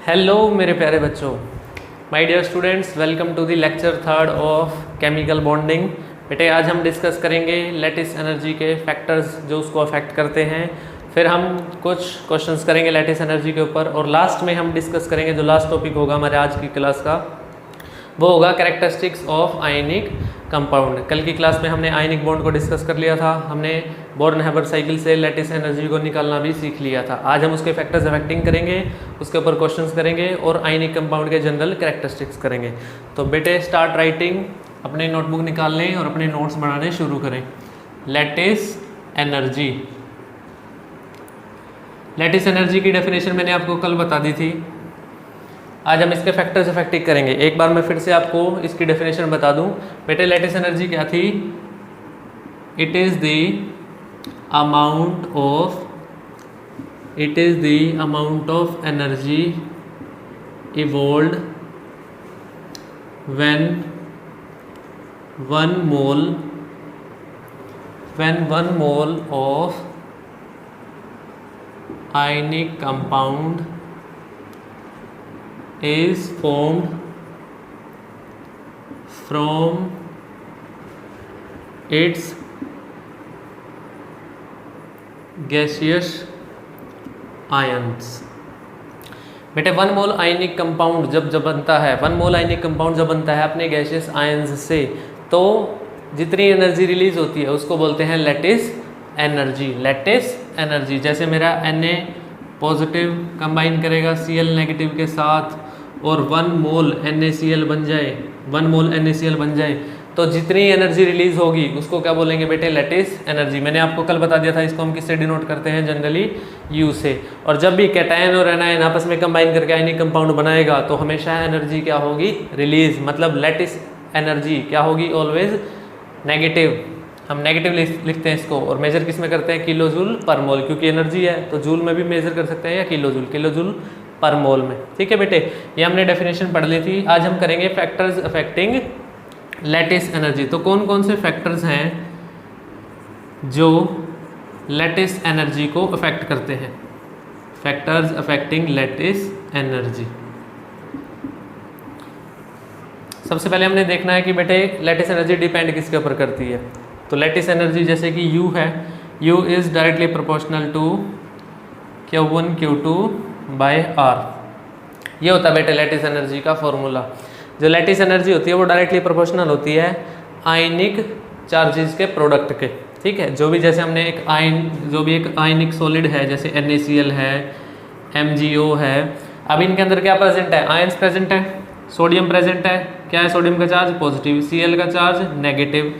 Hello मेरे प्यारे बच्चों, my dear students, welcome to the lecture third of chemical bonding. बेटे आज हम डिस्कस करेंगे लैटिस एनर्जी के फैक्टर्स जो उसको अफेक्ट करते हैं। फिर हम कुछ क्वेश्चंस करेंगे लैटिस एनर्जी के ऊपर और लास्ट में हम डिस्कस करेंगे जो लास्ट टॉपिक होगा हमारे आज की क्लास का, वो होगा कैरेक्टरिस्टिक्स ऑफ आयनिक कंपाउंड। कल की क्लास में हमने आयनिक बॉन्ड को डिस्कस कर लिया था, हमने बोर्न-हैबर साइकिल से लैटिस एनर्जी को निकालना भी सीख लिया था। आज हम उसके फैक्टर्स अफेक्टिंग करेंगे, उसके ऊपर क्वेश्चंस करेंगे और आयनिक कंपाउंड के जनरल कैरेक्टरिस्टिक्स करेंगे। तो बेटे स्टार्ट राइटिंग, अपने नोटबुक निकाल लें और अपने नोट्स बनाने शुरू करें। लैटिस एनर्जी, लैटिस एनर्जी की डेफिनेशन मैंने आपको कल बता दी थी। आज हम इसके फैक्टर्स अफेक्टिव करेंगे। एक बार मैं फिर से आपको इसकी डेफिनेशन बता दूं। बेटे लैटिस एनर्जी क्या थी? It is the amount of energy evolved when one mole of ionic compound is formed from its gaseous ions। बेटे वन मोल आयनिक कंपाउंड जब बनता है, वन मोल आयनिक कंपाउंड जब बनता है अपने गैसियस आयंस से, तो जितनी एनर्जी रिलीज होती है उसको बोलते हैं लैटिस एनर्जी। लैटिस एनर्जी जैसे मेरा Na पॉजिटिव कंबाइन करेगा Cl नेगेटिव के साथ और वन मोल NaCl बन जाए, तो जितनी एनर्जी रिलीज होगी उसको क्या बोलेंगे बेटे? Lattice energy. मैंने आपको कल बता दिया था, इसको हम किससे डिनोट करते हैं? जनरली U से। और जब भी कैटायन और एनायन आपस में कंबाइन करके आयनिक कंपाउंड बनाएगा तो हमेशा एनर्जी क्या होगी? रिलीज। मतलब लैटिस एनर्जी क्या होगी? Always negative. हम नेगेटिव लिखते हैं इसको और मेजर किस में करते हैं? किलो जूल पर मोल, क्योंकि एनर्जी है तो जूल में भी मेजर कर सकते हैं या किलो जूल पर मोल में। ठीक है बेटे, ये हमने डेफिनेशन पढ़ ली थी। आज हम करेंगे फैक्टर्स अफेक्टिंग लैटिस एनर्जी। तो कौन कौन से फैक्टर्स हैं जो लैटिस एनर्जी को अफेक्ट करते हैं? Factors affecting lattice energy. सबसे पहले हमने देखना है कि बेटे लैटिस एनर्जी डिपेंड किसके ऊपर करती है। तो लैटिस एनर्जी जैसे कि U है, U is directly proportional to Q1 Q2 by R। ये होता है बेटे लैटिस एनर्जी का फॉर्मूला। जो लैटिस एनर्जी होती है वो डायरेक्टली प्रोपोर्शनल होती है आयनिक चार्जेस के प्रोडक्ट के। ठीक है, जो भी जैसे हमने एक आयनिक सॉलिड है जैसे NaCl है, MgO है, अब इनके अंदर क्या प्रेजेंट है? आयंस प्रेजेंट है, सोडियम प्रेजेंट है। क्या है सोडियम का चार्ज? पॉजिटिव। Cl का चार्ज नेगेटिव।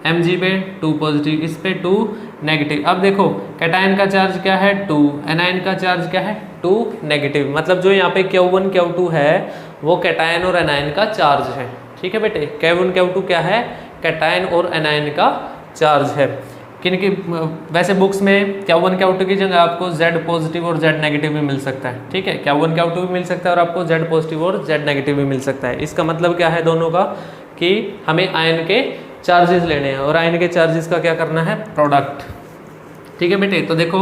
Mg पे 2 पॉजिटिव, इस पे 2 नेगेटिव। अब देखो कैटायन का चार्ज क्या है? 2। एनायन का चार्ज क्या है? 2 नेगेटिव। मतलब जो यहाँ पे Q1 Q2 है वो कैटायन और एनायन का चार्ज है। ठीक है बेटे, Q1 Q2 क्या है? कैटायन और एनायन का चार्ज है। किनकी वैसे बुक्स में Q1 Q2 की जगह आपको Z पॉजिटिव और Z नेगेटिव भी मिल सकता है। ठीक है, Q1 Q2 भी मिल सकता है और आपको Z पॉजिटिव और Z नेगेटिव भी मिल सकता है। इसका मतलब क्या है दोनों का? कि हमें आयन के चार्जेस लेने हैं और आयन के चार्जेस का क्या करना है? प्रोडक्ट। ठीक है बेटे, तो देखो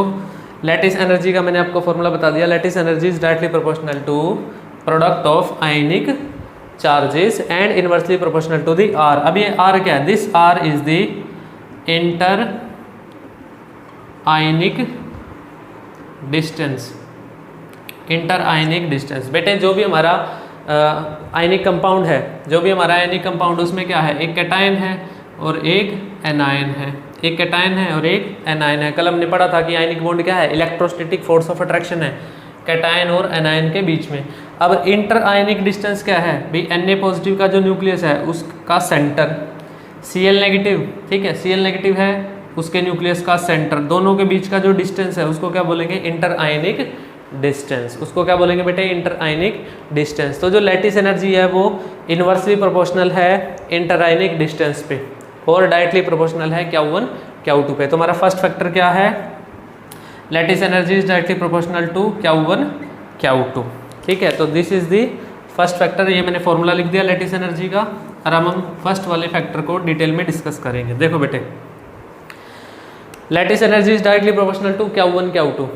लैटिस एनर्जी का मैंने आपको फॉर्मूला बता दिया। Lattice energy is directly proportional to product of ionic charges and inversely proportional to the R। अब ये R क्या है? This R is the inter ionic distance. Inter ionic distance. बेटे जो भी हमारा आयनिक कंपाउंड है, उसमें क्या है? एक कैटायन है और एक एनायन है। एक कैटायन है और एक एनायन है। कल हमने पढ़ा था कि आयनिक बॉन्ड क्या है? इलेक्ट्रोस्टैटिक फोर्स ऑफ अट्रैक्शन है कैटायन और एनायन के बीच में। अब इंटर आयनिक डिस्टेंस क्या है? भाई Na पॉजिटिव का जो न्यूक्लियस है उसका सेंटर, Cl नेगेटिव, ठीक है, Cl नेगेटिव है उसके न्यूक्लियस का सेंटर, दोनों के बीच का जो डिस्टेंस है उसको क्या बोलेंगे? Inter ionic distance. उसको क्या बोलेंगे बेटे? Inter ionic distance. तो जो लैटिस एनर्जी है वो इनवर्सली प्रोपोर्शनल है इंटर आयनिक डिस्टेंस पे और डायरेक्टली प्रोपोर्शनल है Q1 Q2 पे। तो हमारा फर्स्ट फैक्टर क्या है? Lattice energy is directly proportional to Q1 Q2। ठीक है, तो this is the first factor. ये मैंने फॉर्मूला लिख दिया लैटिस एनर्जी का। और अब हम फर्स्ट वाले फैक्टर को डिटेल में डिस्कस करेंगे। देखो बेटे, lattice energy is directly proportional to Q1 Q2।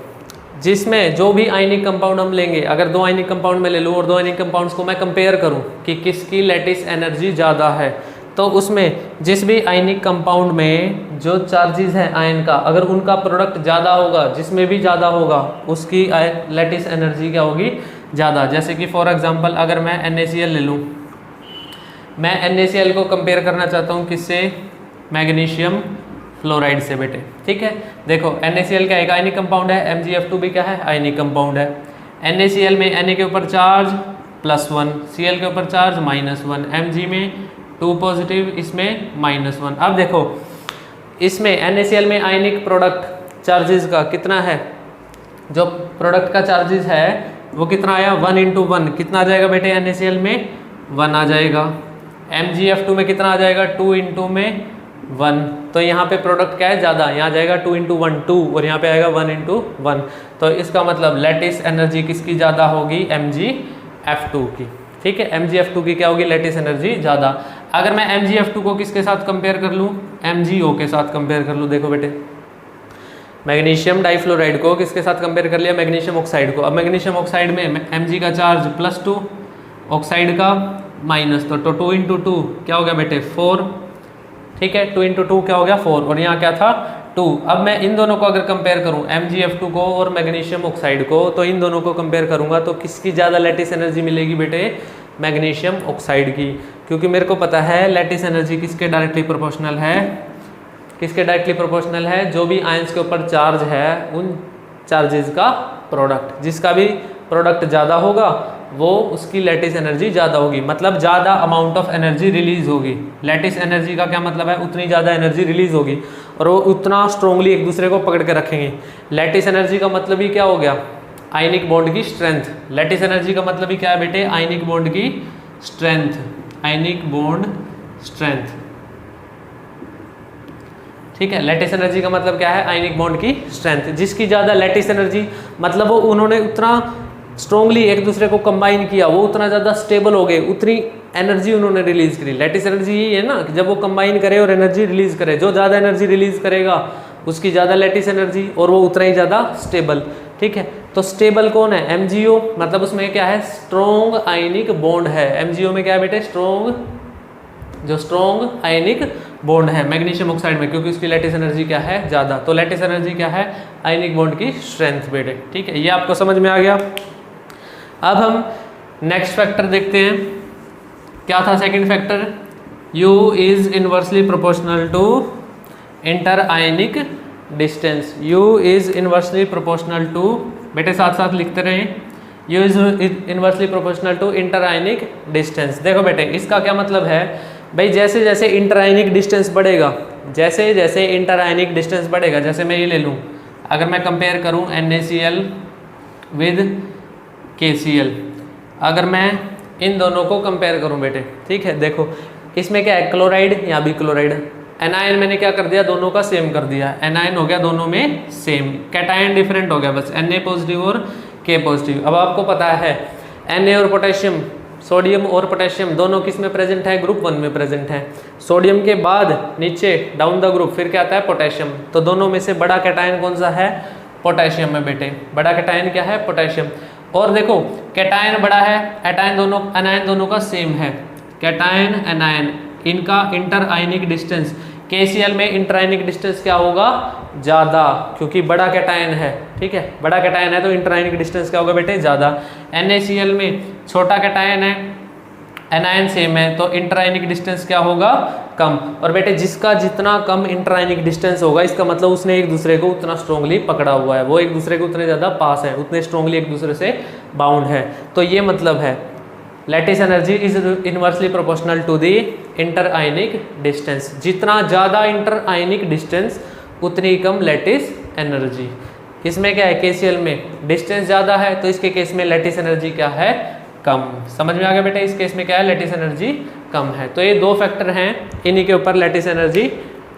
जिसमें जो भी आयनिक कंपाउंड हम लेंगे, अगर दो आयनिक कंपाउंड में ले लूँ और दो आयनिक कंपाउंड्स को मैं कंपेयर करूँ कि किसकी लैटिस एनर्जी ज़्यादा है, तो उसमें जिस भी आयनिक कंपाउंड में जो चार्जेस हैं आयन का, अगर उनका प्रोडक्ट ज़्यादा होगा, जिसमें भी ज़्यादा होगा उसकी लैटिस एनर्जी क्या होगी, ज़्यादा। जैसे कि फॉर एग्जांपल अगर मैं NaCl ले लूँ, मैं NaCl को कंपेयर करना चाहता हूँ किससे, मैग्नीशियम फ्लोराइड से बेटे। ठीक है, देखो NaCl क्या है, एक आयनिक कंपाउंड है, MgF2 भी क्या है, आयनिक कंपाउंड है। NaCl में Na के ऊपर चार्ज +1, Cl के ऊपर चार्ज -1, Mg में 2 पॉजिटिव, इसमें -1। अब देखो इसमें NaCl में आयनिक प्रोडक्ट चार्जेस का कितना है, जो प्रोडक्ट का चार्जेस है वो कितना आया, 1 × 1 कितना आ जाएगा बेटे, NaCl में 1 आ जाएगा। MgF2 में कितना आ जाएगा, 2 × में 1। तो यहाँ पे प्रोडक्ट क्या है, ज़्यादा, यहाँ जाएगा 2 × 1 2 और यहाँ पे आएगा 1 × 1। तो इसका मतलब लैटिस एनर्जी किसकी ज़्यादा होगी, MgF2 की। ठीक है, MgF2 की क्या होगी, लैटिस एनर्जी ज़्यादा। अगर मैं MgF2 को किसके साथ कंपेयर कर लूँ, MgO के साथ कंपेयर कर लूँ। देखो बेटे, मैग्नीशियम डाइफ्लोराइड को किसके साथ कंपेयर कर लिया, मैग्नीशियम ऑक्साइड को। अब मैग्नीशियम ऑक्साइड में Mg का चार्ज +2, ऑक्साइड का -, तो 2 × 2 क्या हो गया बेटे, 4। ठीक है, 2 × 2 क्या हो गया, 4, और यहाँ क्या था, 2। अब मैं इन दोनों को अगर कंपेयर करूँ, MgF2 को और मैग्नीशियम ऑक्साइड को, तो इन दोनों को कंपेयर करूँगा तो किसकी ज़्यादा लैटिस एनर्जी मिलेगी बेटे, मैग्नीशियम ऑक्साइड की। क्योंकि मेरे को पता है लैटिस एनर्जी किसके डायरेक्टली प्रोपोर्शनल है, किसके डायरेक्टली प्रोपोर्शनल है, जो भी आयंस के ऊपर चार्ज है उन चार्जेस का प्रोडक्ट। जिसका भी प्रोडक्ट ज़्यादा होगा वो उसकी लैटिस एनर्जी ज़्यादा होगी, मतलब ज़्यादा अमाउंट ऑफ एनर्जी रिलीज होगी। लैटिस एनर्जी का क्या मतलब है, उतनी ज़्यादा एनर्जी रिलीज होगी और वो उतना स्ट्रोंगली एक दूसरे को पकड़ के रखेंगे। लैटिस एनर्जी का मतलब ही क्या हो गया, आयनिक बॉन्ड की स्ट्रेंथ। लैटिस एनर्जी का मतलब ही क्या है बेटे, आयनिक बॉन्ड की स्ट्रेंथ, आयनिक बॉन्ड स्ट्रेंथ। ठीक है, लैटिस एनर्जी का मतलब क्या है, आयनिक बॉन्ड की स्ट्रेंथ। जिसकी ज़्यादा लैटिस एनर्जी, मतलब वो उन्होंने उतना स्ट्रोंगली एक दूसरे को कंबाइन किया, वो उतना ज़्यादा स्टेबल हो गए, उतनी एनर्जी उन्होंने रिलीज करी। लैटिस एनर्जी यही है ना कि जब वो कंबाइन करे और एनर्जी रिलीज करे, जो ज़्यादा एनर्जी रिलीज करेगा उसकी ज़्यादा लैटिस एनर्जी और वो उतना ही ज़्यादा स्टेबल। ठीक है, तो स्टेबल कौन है, MgO, मतलब उसमें क्या है, स्ट्रोंग आयनिक बॉन्ड है। MgO में क्या है बेटे, स्ट्रोंग, जो स्ट्रोंग आयनिक बॉन्ड है मैग्नीशियम ऑक्साइड में, क्योंकि उसकी लैटिस एनर्जी क्या है, ज़्यादा। तो लैटिस एनर्जी क्या है, आयनिक बॉन्ड की स्ट्रेंथ बेटे। ठीक है, ये आपको समझ में आ गया। अब हम नेक्स्ट फैक्टर देखते हैं, क्या था second factor, U is inversely proportional to inter ionic distance. U is inversely proportional to, बेटे साथ साथ लिखते रहें, U is inversely proportional to inter ionic distance. देखो बेटे इसका क्या मतलब है भाई, जैसे जैसे इंटर आयनिक डिस्टेंस बढ़ेगा, जैसे जैसे इंटर आयनिक डिस्टेंस बढ़ेगा, जैसे मैं ये ले लूँ, अगर मैं कंपेयर करूँ NaCl विद KCl, अगर मैं इन दोनों को कंपेयर करूं बेटे, ठीक है, देखो इसमें क्या है, क्लोराइड, यहाँ भी क्लोराइड। एनायन मैंने क्या कर दिया, दोनों का सेम कर दिया, एनायन हो गया दोनों में सेम, कैटायन डिफरेंट हो गया बस, Na पॉजिटिव और K पॉजिटिव। अब आपको पता है Na और पोटेशियम, सोडियम और पोटेशियम दोनों किस में प्रेजेंट है, ग्रुप 1 में प्रेजेंट है। सोडियम के बाद नीचे डाउन द ग्रुप फिर क्या आता है, पोटेशियम। तो दोनों में से बड़ा कैटायन कौन सा है, पोटेशियम में बेटे, बड़ा कैटायन क्या है, पोटेशियम। और देखो कैटायन बड़ा है, एटायन दोनों, एनायन दोनों का सेम है, कैटायन एनायन, इनका इंटर आयनिक डिस्टेंस, KCl में इंटर आयनिक डिस्टेंस क्या होगा, ज़्यादा, क्योंकि बड़ा कैटायन है। ठीक है, बड़ा कैटायन है तो इंटर आयनिक डिस्टेंस क्या होगा बेटे, ज़्यादा। NaCl में छोटा कैटायन है, एनायन सेम है, तो इंटर आयनिक डिस्टेंस क्या होगा, कम। और बेटे जिसका जितना कम इंटर आयनिक डिस्टेंस होगा, इसका मतलब उसने एक दूसरे को उतना स्ट्रोंगली पकड़ा हुआ है, वो एक दूसरे को उतने ज़्यादा पास है, उतने स्ट्रोंगली एक दूसरे से बाउंड है। तो ये मतलब है lattice energy is inversely proportional to the inter ionic distance. जितना ज़्यादा इंटर आयनिक डिस्टेंस उतनी कम लैटिस एनर्जी। इसमें क्या है, KCl में डिस्टेंस ज़्यादा है तो इसके केस में लैटिस एनर्जी क्या है, कम। समझ में आ गया बेटा, इस केस में क्या है, लैटिस एनर्जी कम है। तो ये दो फैक्टर हैं, इन्हीं के ऊपर लैटिस एनर्जी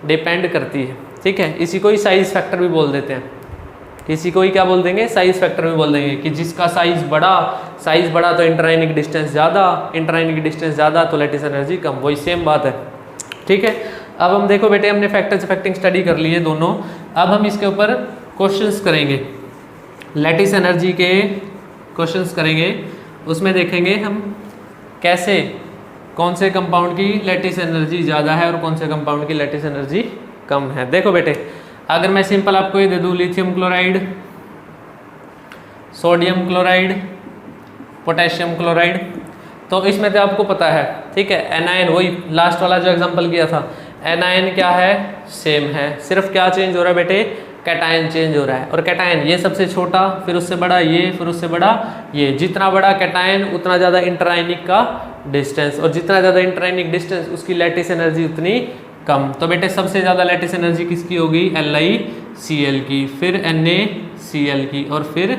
डिपेंड करती है। ठीक है, इसी को ही साइज फैक्टर भी बोल देते हैं, किसी को ही क्या बोल देंगे, साइज फैक्टर भी बोल देंगे, कि जिसका साइज बड़ा तो इंटरआयनिक डिस्टेंस ज़्यादा, इंटरआयनिक डिस्टेंस ज़्यादा तो लैटिस एनर्जी कम, वही सेम बात है। ठीक है, अब हम देखो बेटे, हमने फैक्टर्स इफेक्टिंग स्टडी कर ली है दोनों, अब हम इसके ऊपर क्वेश्चंस करेंगे। लैटिस एनर्जी के क्वेश्चंस करेंगे, उसमें देखेंगे हम कैसे कौन से कंपाउंड की लैटिस एनर्जी ज़्यादा है और कौन से कंपाउंड की लैटिस एनर्जी कम है। देखो बेटे, अगर मैं सिंपल आपको ये दे दूँ, lithium chloride, sodium chloride, potassium chloride, तो इसमें तो आपको पता है, ठीक है, एनायन, वही लास्ट वाला जो एग्जांपल किया था, एनायन क्या है, सेम है, सिर्फ क्या चेंज हो रहा है बेटे, कैटायन चेंज हो रहा है। और कैटायन ये सबसे छोटा, फिर उससे बड़ा ये, फिर उससे बड़ा ये, जितना बड़ा कैटायन उतना ज़्यादा इंटरआयनिक का डिस्टेंस, और जितना ज़्यादा इंटरआयनिक डिस्टेंस उसकी लैटिस एनर्जी उतनी कम। तो बेटे सबसे ज़्यादा लैटिस एनर्जी किसकी होगी, LiCl की, फिर NaCl की, और फिर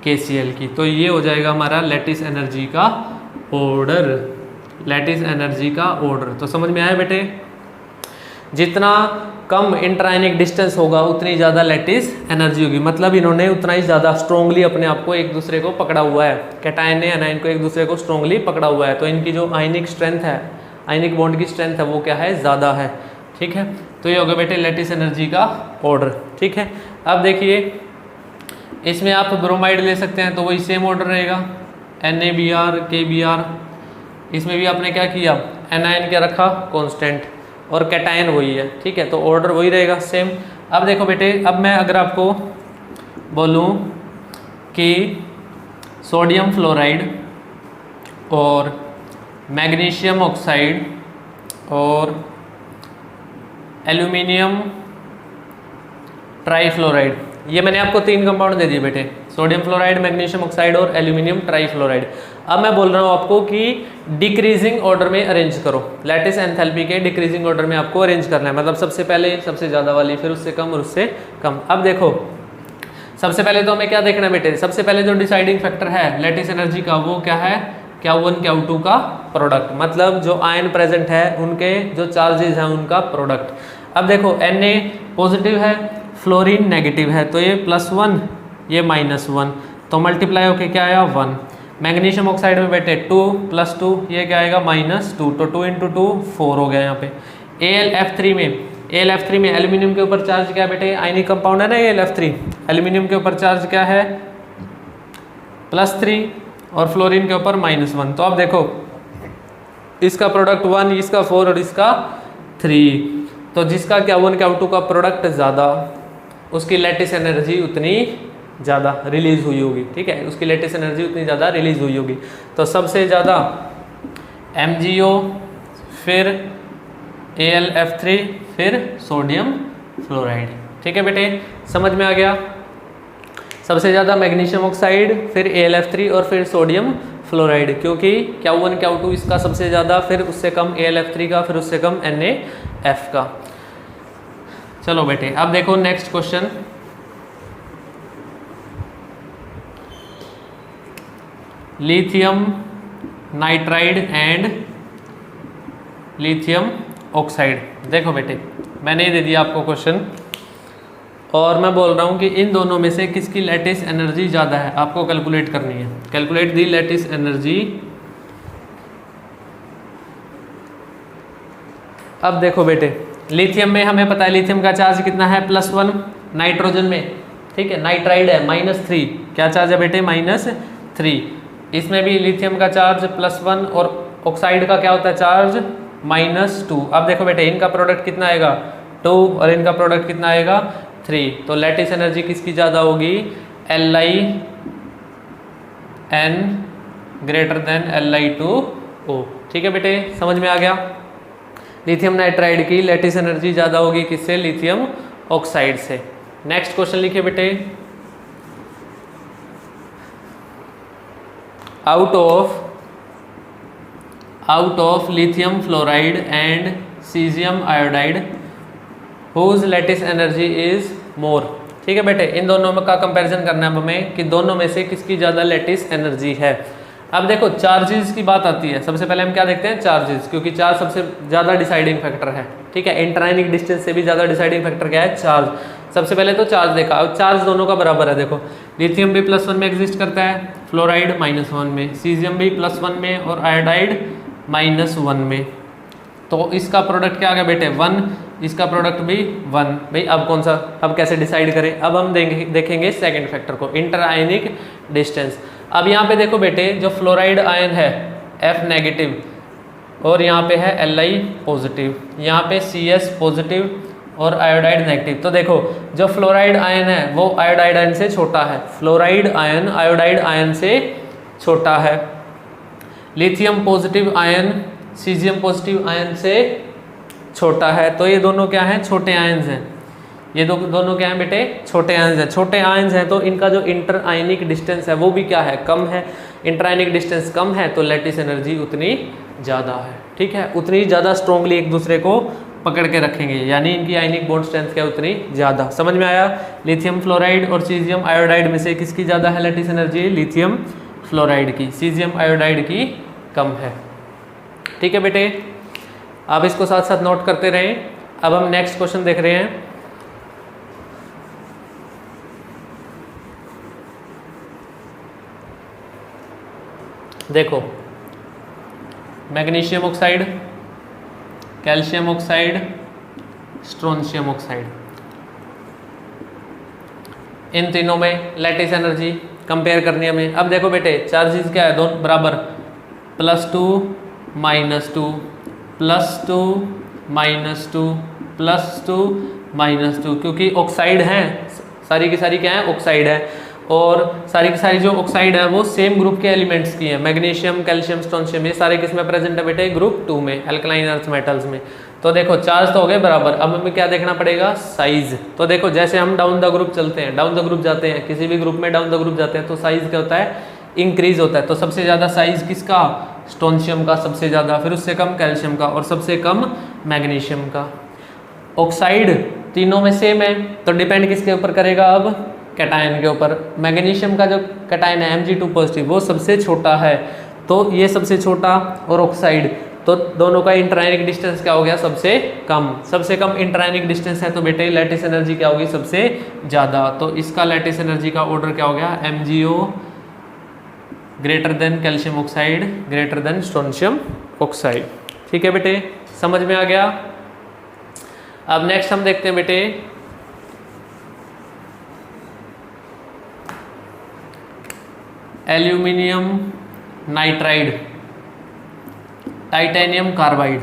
KCl की। तो ये हो जाएगा हमारा लैटिस एनर्जी का ऑर्डर, लैटिस एनर्जी का ऑर्डर। तो समझ में आया बेटे, जितना कम इंटरआयनिक डिस्टेंस होगा उतनी ज़्यादा लैटिस एनर्जी होगी, मतलब इन्होंने उतना ही ज़्यादा स्ट्रोंगली अपने आप को एक दूसरे को पकड़ा हुआ है, कैटायन ने एनायन को एक दूसरे को स्ट्रोंगली पकड़ा हुआ है, तो इनकी जो आयनिक स्ट्रेंथ है, आयनिक बॉन्ड की स्ट्रेंथ है, वो क्या है, ज़्यादा है, ठीक है। तो ये होगा बेटे लैटिस एनर्जी का ऑर्डर, ठीक है। अब देखिए इसमें आप ब्रोमाइड ले सकते हैं, तो वही सेम ऑर्डर रहेगा, NaBr KBr। इसमें भी आपने क्या किया, एनायन क्या रखा, कांस्टेंट, और कैटायन वही है, ठीक है, तो ऑर्डर वही रहेगा सेम। अब देखो बेटे, अब मैं अगर आपको बोलूँ कि सोडियम फ्लोराइड और मैग्नीशियम ऑक्साइड और एल्यूमिनियम ट्राईफ्लोराइड, ये मैंने आपको 3 कंपाउंड दे दिए बेटे, सोडियम फ्लोराइड, मैग्नीशियम ऑक्साइड और एल्यूमिनियम ट्राईफ्लोराइड। अब मैं बोल रहा हूँ आपको कि डिक्रीजिंग ऑर्डर में अरेंज करो, लैटिस एंथैल्पी के डिक्रीजिंग ऑर्डर में आपको अरेंज करना है, मतलब सबसे पहले सबसे ज़्यादा वाली, फिर उससे कम और उससे कम। अब देखो सबसे पहले तो हमें क्या देखना है बेटे, सबसे पहले जो डिसाइडिंग फैक्टर है लैटिस एनर्जी का, वो क्या है, Q1 Q2 का प्रोडक्ट, मतलब जो आयन प्रेजेंट है उनके जो चार्जेज हैं उनका प्रोडक्ट। अब देखो Na पॉजिटिव है, फ्लोरीन नेगेटिव है, तो ये +1 ये -1, तो मल्टीप्लाई होके क्या आया 1। मैग्नीशियम ऑक्साइड में बेटे 2 + 2 ये क्या आएगा -2, तो 2 × 2 4 हो गया यहाँ पे। AlF3 में एल्यूमिनियम के ऊपर चार्ज क्या है बेटे, आयनिक कंपाउंड है ना AlF3, एल्यूमिनियम के ऊपर चार्ज क्या है +3 और फ्लोरीन के ऊपर -1। तो अब देखो इसका प्रोडक्ट 1, इसका 4 और इसका 3, तो जिसका Q1 Q2 का प्रोडक्ट ज़्यादा उसकी लैटिस एनर्जी उतनी ज़्यादा रिलीज हुई होगी, ठीक है, उसकी लैटिस एनर्जी उतनी ज़्यादा रिलीज हुई होगी। तो सबसे ज़्यादा MgO, फिर AlF3, फिर सोडियम फ्लोराइड, ठीक है बेटे, समझ में आ गया। सबसे ज़्यादा मैग्नीशियम ऑक्साइड, फिर AlF3 और फिर सोडियम फ्लोराइड, क्योंकि Q1 Q2 इसका सबसे ज़्यादा, फिर उससे कम AlF3 का, फिर उससे कम NaF का। चलो बेटे अब देखो next question, lithium nitride and lithium oxide. देखो बेटे मैंने ये दे दिया आपको क्वेश्चन, और मैं बोल रहा हूँ कि इन दोनों में से किसकी लैटिस एनर्जी ज़्यादा है, आपको कैलकुलेट करनी है। Calculate the lattice energy. अब देखो बेटे लिथियम में हमें पता है लिथियम का चार्ज कितना है +1, नाइट्रोजन में, ठीक है, नाइट्राइड है -3, क्या चार्ज है बेटे -3। इसमें भी लिथियम का चार्ज +1 और ऑक्साइड का क्या होता है चार्ज -2। अब देखो बेटे इनका प्रोडक्ट कितना आएगा 2 और इनका प्रोडक्ट कितना आएगा 3, तो लैटिस एनर्जी किसकी ज़्यादा होगी, Li(N) > Li2O, ठीक है बेटे, समझ में आ गया। लिथियम नाइट्राइड की लैटिस एनर्जी ज़्यादा होगी किससे, लिथियम ऑक्साइड से। नेक्स्ट क्वेश्चन लिखिए बेटे, out of lithium fluoride and caesium iodide whose lattice energy is more. ठीक है बेटे, इन दोनों का कंपैरिजन करना है हमें कि दोनों में से किसकी ज़्यादा लैटिस एनर्जी है। अब देखो चार्जेस की बात आती है, सबसे पहले हम क्या देखते हैं चार्जेस, क्योंकि चार्ज सबसे ज़्यादा डिसाइडिंग फैक्टर है। ठीक है, इंटरआयनिक डिस्टेंस से भी ज़्यादा डिसाइडिंग फैक्टर क्या है, चार्ज। सबसे पहले तो चार्ज देखा, अब चार्ज दोनों का बराबर है। देखो लिथियम भी +1 में एग्जिस्ट करता है, फ्लोराइड -1 में, सीजियम भी +1 में और आयोडाइड -1 में। तो इसका प्रोडक्ट क्या आ गया बेटे 1, इसका प्रोडक्ट भी 1। भाई अब कौन सा, अब कैसे डिसाइड करें? अब हम देखेंगे सेकंड फैक्टर को, इंटर आयनिक डिस्टेंस। अब यहाँ पे देखो बेटे, जो फ्लोराइड आयन है F नेगेटिव और यहाँ पे है Li पॉजिटिव, यहाँ पे Cs पॉजिटिव और आयोडाइड नेगेटिव। तो देखो जो फ्लोराइड आयन है वो आयोडाइड आयन से छोटा है, फ्लोराइड आयन आयोडाइड आयन से छोटा है। Lithium positive ion caesium positive ion से छोटा है। तो ये दोनों क्या हैं? छोटे आयन्स हैं। ये दोनों क्या हैं बेटे? छोटे आयन्स हैं। छोटे आयन्स हैं तो इनका जो इंटर आयनिक डिस्टेंस है वो भी क्या है? कम है। इंटर आयनिक डिस्टेंस कम है तो लैटिस एनर्जी उतनी ज़्यादा है। ठीक है, उतनी ज़्यादा स्ट्रॉन्गली एक दूसरे को पकड़ के रखेंगे, यानी इनकी आयनिक बॉन्ड स्ट्रेंथ क्या उतनी ज़्यादा। समझ में आया? लिथियम फ्लोराइड और सीजियम आयोडाइड में से किसकी ज़्यादा है लैटिस एनर्जी? लिथियम फ्लोराइड की, सीजियम आयोडाइड की कम है। ठीक है बेटे, आप इसको साथ साथ नोट करते रहें। अब हम नेक्स्ट क्वेश्चन देख रहे हैं। देखो, magnesium oxide, calcium oxide, strontium oxide, इन तीनों में लैटिस एनर्जी कंपेयर करनी है हमें। अब देखो बेटे, चार्जेस क्या है? दोनों बराबर, +2 -2 +2 -2 +2 -2, क्योंकि ऑक्साइड हैं, सारी की सारी क्या है? ऑक्साइड है। और सारी की सारी जो ऑक्साइड है वो सेम ग्रुप के एलिमेंट्स की है। मैग्नीशियम, कैल्शियम, स्ट्रोंशियम, ये सारे किस में प्रेजेंट है बेटे? ग्रुप 2 में, अल्कलाइन अर्थ मेटल्स में। तो देखो चार्ज तो हो गए बराबर, अब हमें क्या देखना पड़ेगा? साइज। तो देखो जैसे हम डाउन द ग्रुप चलते हैं, डाउन द ग्रुप जाते हैं, किसी भी ग्रुप में डाउन द ग्रुप जाते हैं तो साइज क्या होता है? इंक्रीज होता है। तो सबसे ज़्यादा साइज किसका? स्ट्रोंशियम का सबसे ज़्यादा, फिर उससे कम कैल्शियम का और सबसे कम मैग्नीशियम का। ऑक्साइड तीनों में सेम है तो डिपेंड किसके ऊपर करेगा? अब कैटायन के ऊपर। मैग्नीशियम का जो कैटायन है Mg2 पॉजिटिव वो सबसे छोटा है, तो ये सबसे छोटा, और ऑक्साइड, तो दोनों का इंटरआयनिक डिस्टेंस क्या हो गया? सबसे कम। सबसे कम इंटरआयनिक डिस्टेंस है तो बेटे लैटिस एनर्जी क्या होगी? सबसे ज़्यादा। तो इसका लैटिस एनर्जी का ऑर्डर क्या हो गया? MgO greater than calcium oxide greater than strontium oxide. ठीक है बेटे, समझ में आ गया? अब नेक्स्ट हम देखते हैं बेटे, एल्यूमिनियम नाइट्राइड, टाइटेनियम कार्बाइड।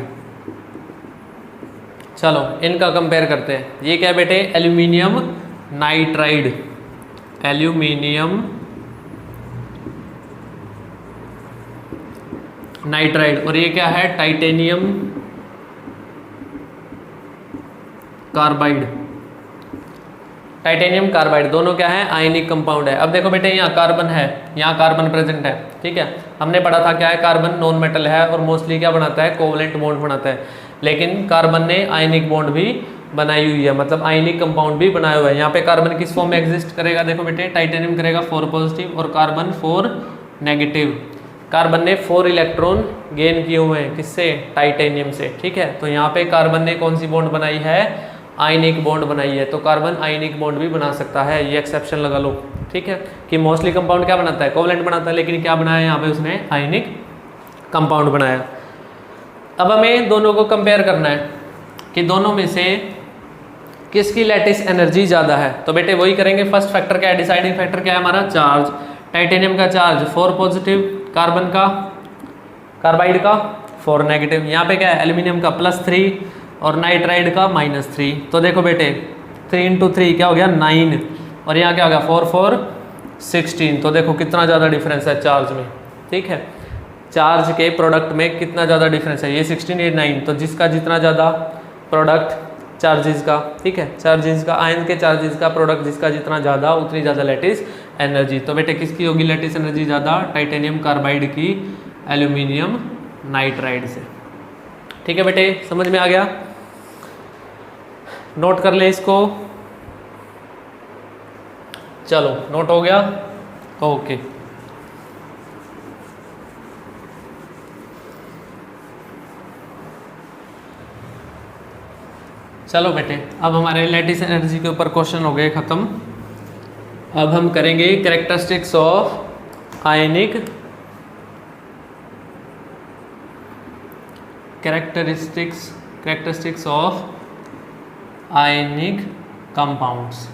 चलो इनका कंपेयर करते हैं। ये क्या बेटे? एल्यूमिनियम नाइट्राइड, एल्यूमिनियम नाइट्राइड, और ये क्या है? Titanium carbide. टाइटेनियम कार्बाइड दोनों क्या है? आयनिक कंपाउंड है। अब देखो बेटे, यहाँ कार्बन है, यहाँ कार्बन प्रेजेंट है। ठीक है, हमने पढ़ा था क्या है? कार्बन नॉन मेटल है और मोस्टली क्या बनाता है? कोवलेंट बॉन्ड बनाता है। लेकिन कार्बन ने आयनिक बॉन्ड भी बनाई हुई है, मतलब आयनिक कंपाउंड भी बनाया हुआ है। यहाँ पे कार्बन किस फॉर्म में एग्जिस्ट करेगा? देखो बेटे, टाइटेनियम करेगा 4 पॉजिटिव और कार्बन 4 नेगेटिव। कार्बन ने 4 इलेक्ट्रॉन गेन किए हुए हैं, किससे? टाइटेनियम से। ठीक है, तो यहाँ पे कार्बन ने कौन सी बॉन्ड बनाई है? आयनिक बॉन्ड बनाई है। तो कार्बन आयनिक बॉन्ड भी बना सकता है, ये एक्सेप्शन लगा लो। ठीक है, कि मोस्टली कंपाउंड क्या बनाता है? कोवलेंट बनाता है, लेकिन क्या बनाया यहाँ पे? उसने आयनिक कंपाउंड बनाया। अब हमें दोनों को कंपेयर करना है कि दोनों में से किसकी लैटिस एनर्जी ज़्यादा है। तो बेटे वही करेंगे। फर्स्ट फैक्टर क्या है? डिसाइडिंग फैक्टर क्या है हमारा? चार्ज। टाइटेनियम का चार्ज 4 पॉजिटिव, कार्बन का, कार्बाइड का 4 नेगेटिव। यहाँ पे क्या है? एल्यूमिनियम का +3 और नाइट्राइड का -3। तो देखो बेटे 3 × 3 क्या हो गया? 9, और यहाँ क्या हो गया? 4 4 16। तो देखो कितना ज़्यादा डिफरेंस है चार्ज में। ठीक है, चार्ज के प्रोडक्ट में कितना ज़्यादा डिफरेंस है? ये 16 ये 9। तो जिसका जितना ज़्यादा प्रोडक्ट चार्जेस का, ठीक है, चार्जेस का, आयन के चार्जेस का प्रोडक्ट जिसका जितना ज़्यादा उतनी ज़्यादा लैटिस एनर्जी। तो बेटे किसकी होगी लैटिस एनर्जी ज़्यादा? टाइटेनियम कार्बाइड की एल्यूमिनियम नाइट्राइड से। ठीक है बेटे, समझ में आ गया? नोट कर ले इसको। चलो नोट हो गया? ओके। चलो बेटे, अब हमारे लैटिस एनर्जी के ऊपर क्वेश्चन हो गए ख़त्म। अब हम करेंगे characteristics of ionic characteristics of ionic compounds.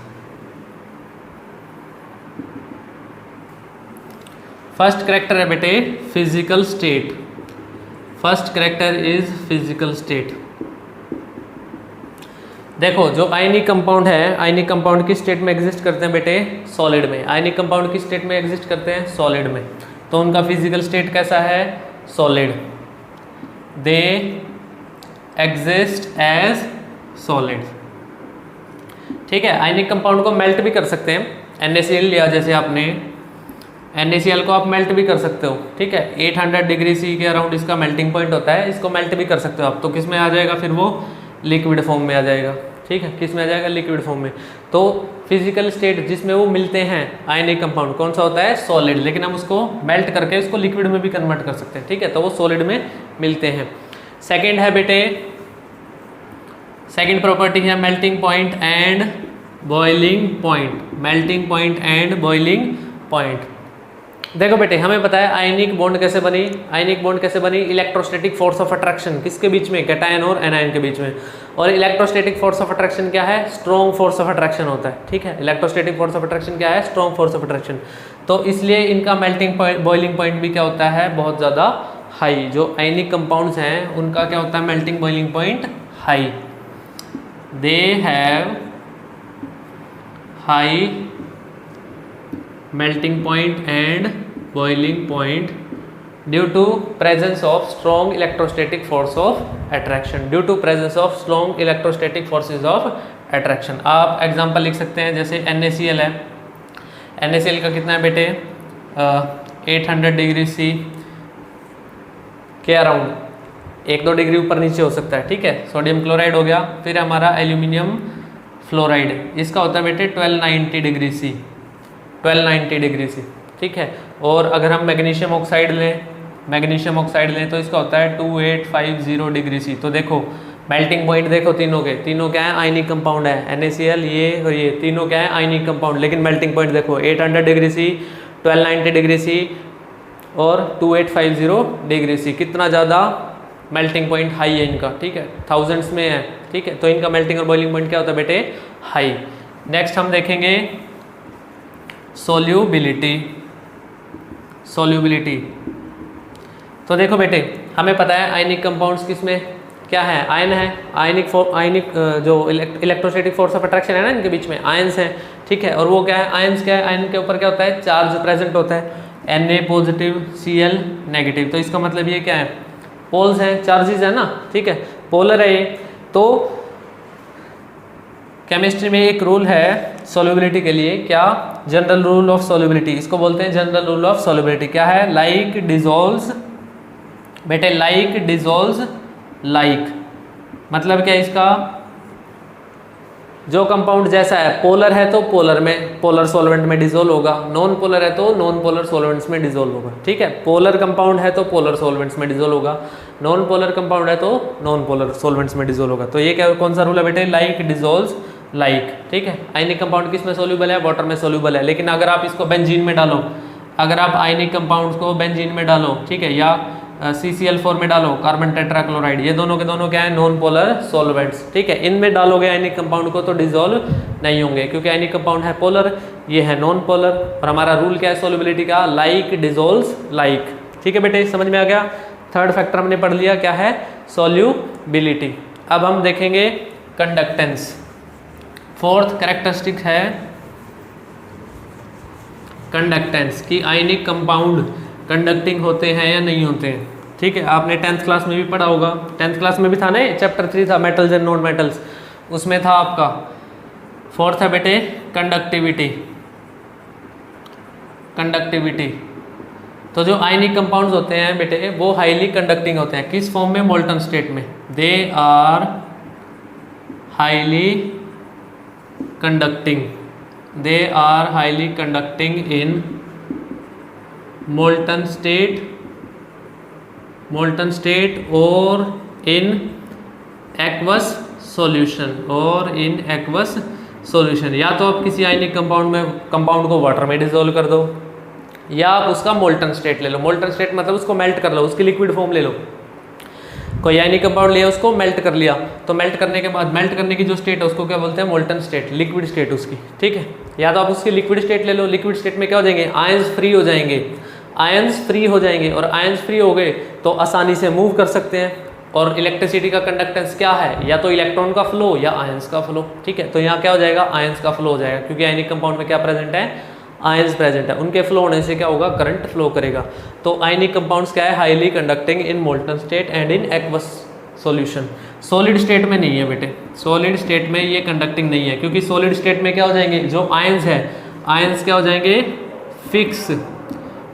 First character है बेटे physical state. First character is physical state. देखो जो आयनिक कंपाउंड है, आयनिक कंपाउंड की स्टेट में एग्जिस्ट करते हैं बेटे सॉलिड में। आयनिक कंपाउंड की स्टेट में एग्जिस्ट करते हैं सॉलिड में, तो उनका फिजिकल स्टेट कैसा है? Solid. They exist as solid. ठीक है, आयनिक कंपाउंड को मेल्ट भी कर सकते हैं। NaCl लिया जैसे आपने, NaCl को आप मेल्ट भी कर सकते हो। ठीक है, 800 डिग्री सी के अराउंड इसका मेल्टिंग पॉइंट होता है, इसको मेल्ट भी कर सकते हो आप। तो किस में आ जाएगा फिर? वो लिक्विड फॉर्म में आ जाएगा। ठीक है, किस में आ जाएगा? लिक्विड फॉर्म में। तो फिजिकल स्टेट जिसमें वो मिलते हैं आयनिक कंपाउंड कौन सा होता है? सॉलिड। लेकिन हम उसको मेल्ट करके उसको लिक्विड में भी कन्वर्ट कर सकते हैं। ठीक है, तो वो सॉलिड में मिलते हैं। सेकेंड है बेटे, सेकेंड प्रॉपर्टी है melting point and boiling point. Melting point and boiling point. देखो बेटे हमें पता है आयनिक बॉन्ड कैसे बनी। आयनिक बॉन्ड कैसे बनी? इलेक्ट्रोस्टैटिक फोर्स ऑफ अट्रैक्शन किसके बीच में? कैटायन और एनायन के बीच में। और इलेक्ट्रोस्टैटिक फोर्स ऑफ अट्रैक्शन क्या है? स्ट्रॉन्ग फोर्स ऑफ अट्रैक्शन होता है। ठीक है, इलेक्ट्रोस्टैटिक फोर्स ऑफ अट्रैक्शन क्या है? Strong force of attraction. तो इसलिए इनका मेल्टिंग पॉइंट, बॉइलिंग पॉइंट भी क्या होता है? बहुत ज़्यादा हाई। जो आयनिक कंपाउंड्स हैं उनका क्या होता है? Melting boiling point high. They have high melting point and boiling point due to presence of strong electrostatic force of attraction, due to presence of strong electrostatic forces of attraction। आप example लिख सकते हैं, जैसे NaCl है। NaCl का कितना है बेटे? 800 डिग्री सी के अराउंड, 1-2 डिग्री ऊपर नीचे हो सकता है। ठीक है, सोडियम क्लोराइड हो गया। फिर हमारा एल्यूमिनियम फ्लोराइड, इसका होता है बेटे 1290 डिग्री सी, 1290 डिग्री सी। ठीक है, और अगर हम मैग्नीशियम ऑक्साइड लें, मैग्नीशियम ऑक्साइड लें तो इसका होता है 2850 डिग्री सी। तो देखो मेल्टिंग पॉइंट देखो तीनों के, तीनों क्या है? आयनिक कंपाउंड है। NaCl ये और ये तीनों क्या है? Ionic compound. लेकिन मेल्टिंग पॉइंट देखो 800 डिग्री सी, 1290 डिग्री सी और 2850 डिग्री सी। कितना ज़्यादा मेल्टिंग पॉइंट हाई है इनका। ठीक है, थाउजेंड्स में है। ठीक है, तो इनका मेल्टिंग और बॉइलिंग पॉइंट क्या होता है बेटे? हाई। नेक्स्ट हम देखेंगे सोल्यूबिलिटी। सोल्यूबिलिटी तो देखो बेटे हमें पता है आयनिक कंपाउंड्स किस में क्या है? आयन है। आयनिक जो इलेक्ट्रोस्टैटिक फोर्स ऑफ अट्रैक्शन है ना, इनके बीच में आयंस हैं। ठीक है, और वो क्या है? आयंस क्या है? आयन के ऊपर क्या होता है? चार्ज प्रेजेंट होता है। Na positive, Cl negative. तो इसका मतलब ये क्या है? पोल्स हैं, चार्जेस है ना। ठीक है, पोलर है ये। तो केमिस्ट्री में एक रूल है सॉल्युबिलिटी के लिए, क्या? जनरल रूल ऑफ सॉल्युबिलिटी, इसको बोलते हैं जनरल रूल ऑफ सॉल्युबिलिटी। क्या है? लाइक डिसॉल्व्स बेटे, लाइक डिसॉल्व्स लाइक। मतलब क्या इसका? जो कंपाउंड जैसा है, पोलर है तो पोलर में, पोलर सॉल्वेंट में डिसॉल्व होगा। नॉन पोलर है तो नॉन पोलर सॉल्वेंट्स में डिसॉल्व होगा। ठीक है, पोलर कंपाउंड है तो पोलर सॉल्वेंट्स में डिसॉल्व होगा। नॉन पोलर कंपाउंड है तो नॉन पोलर सॉल्वेंट्स में डिसॉल्व होगा। तो ये क्या, कौन सा रूल है बेटे? Like dissolves like. ठीक है, आयनिक कंपाउंड किस में सोल्यूबल है? वाटर में सोल्यूबल है। लेकिन अगर आप इसको बेंजीन में डालो, अगर आप आयनिक कंपाउंड्स को बेंजीन में डालो, ठीक है, या CCl4 में डालो, कार्बन टेट्राक्लोराइड, ये दोनों के दोनों क्या है? Non polar solvents. ठीक है, इनमें डालोगे आयनिक कंपाउंड को तो डिसॉल्व नहीं होंगे, क्योंकि आयनिक कंपाउंड है पोलर, ये है नॉन पोलर। और हमारा रूल क्या है सॉल्युबिलिटी का? Like dissolves like. ठीक है बेटे, समझ में आ गया? थर्ड फैक्टर हमने पढ़ लिया, क्या है? सॉल्युबिलिटी। अब हम देखेंगे कंडक्टेंस। फोर्थ कैरेक्टरिस्टिक है कंडक्टेंस, की आयनिक कंपाउंड कंडक्टिंग होते हैं या नहीं होते हैं। ठीक है, आपने 10th क्लास में भी पढ़ा होगा। 10th क्लास में भी था ना, चैप्टर 3 था मेटल्स एंड नॉन मेटल्स, उसमें था आपका। फोर्थ है बेटे कंडक्टिविटी। कंडक्टिविटी तो जो आयनिक कंपाउंड्स होते हैं बेटे वो हाईली कंडक्टिंग होते हैं। किस फॉर्म में? मोल्टन स्टेट में। They are highly conducting, they are highly conducting in molten state और in aqueous solution, और in aqueous solution। या तो आप किसी आयनिक कंपाउंड को वाटर में डिसॉल्व कर दो, या आप उसका मोल्टन स्टेट ले लो। मोल्टन स्टेट मतलब उसको मेल्ट कर लो, उसकी लिक्विड फॉर्म ले लो। कोई आयनिक कंपाउंड लिया, उसको मेल्ट कर लिया, तो मेल्ट करने के बाद मेल्ट करने की जो स्टेट है उसको क्या बोलते हैं, मोल्टन स्टेट, लिक्विड स्टेट उसकी, ठीक है। या तो आप उसकी लिक्विड स्टेट ले लो, लिक्विड स्टेट में क्या हो जाएंगे, आयंस फ्री हो जाएंगे, आयंस फ्री हो जाएंगे, और आयंस फ्री हो गए तो आसानी से मूव कर सकते हैं। और इलेक्ट्रिसिटी का कंडक्टेंस क्या है, या तो इलेक्ट्रॉन का फ्लो या आयंस का फ्लो, ठीक है। तो यहाँ क्या हो जाएगा, आयंस का फ्लो हो जाएगा, क्योंकि आयनिक कंपाउंड में क्या प्रेजेंट है, आयंस प्रेजेंट है, उनके फ्लो होने से क्या होगा, करंट फ्लो करेगा। तो आयनिक कंपाउंड्स क्या है, highly conducting in molten state and in aqueous solution. Solid state में नहीं है बेटे, सॉलिड स्टेट में ये कंडक्टिंग नहीं है, क्योंकि सॉलिड स्टेट में क्या हो जाएंगे, जो आयंस है, आयंस क्या हो जाएंगे, फिक्स,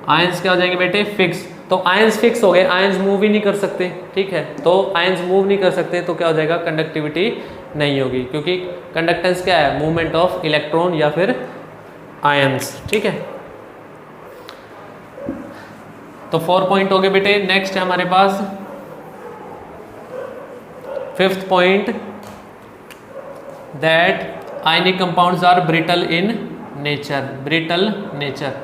आयंस क्या हो जाएंगे बेटे, फिक्स। तो आयंस फिक्स हो गए, आयंस मूव ही नहीं कर सकते, ठीक है। तो आयंस मूव नहीं कर सकते तो क्या हो जाएगा, कंडक्टिविटी नहीं होगी, क्योंकि कंडक्टेंस क्या है, मूवमेंट ऑफ इलेक्ट्रॉन या फिर आयंस, ठीक है। तो 4 पॉइंट हो गए बेटे। नेक्स्ट है हमारे पास 5th point, that ionic compounds are brittle in nature, brittle nature,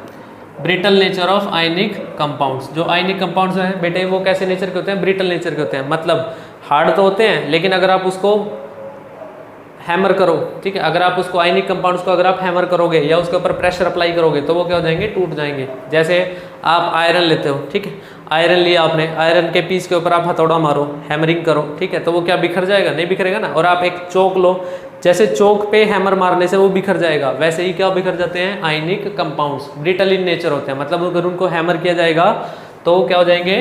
brittle nature of ionic compounds. जो आयनिक कंपाउंड्स हैं बेटे वो कैसे नेचर के होते हैं, ब्रिटल नेचर के होते हैं, मतलब हार्ड तो होते हैं, लेकिन अगर आप उसको हैमर करो, ठीक है, अगर आप उसको आयनिक कंपाउंड्स को अगर आप हैमर करोगे या उसके ऊपर प्रेशर अप्लाई करोगे तो वो क्या हो जाएंगे, टूट जाएंगे। जैसे आप आयरन लेते हो, ठीक है, आयरन लिया आपने, आयरन के पीस के ऊपर आप हथौड़ा मारो, हैमरिंग करो, ठीक है, तो वो क्या बिखर जाएगा, नहीं बिखरेगा ना। और आप एक चौक लो, जैसे चौक पे हैमर मारने से वो बिखर जाएगा, वैसे ही क्या बिखर जाते हैं ionic compounds, brittle in nature होते हैं, मतलब अगर उनको हैमर किया जाएगा तो क्या हो जाएंगे,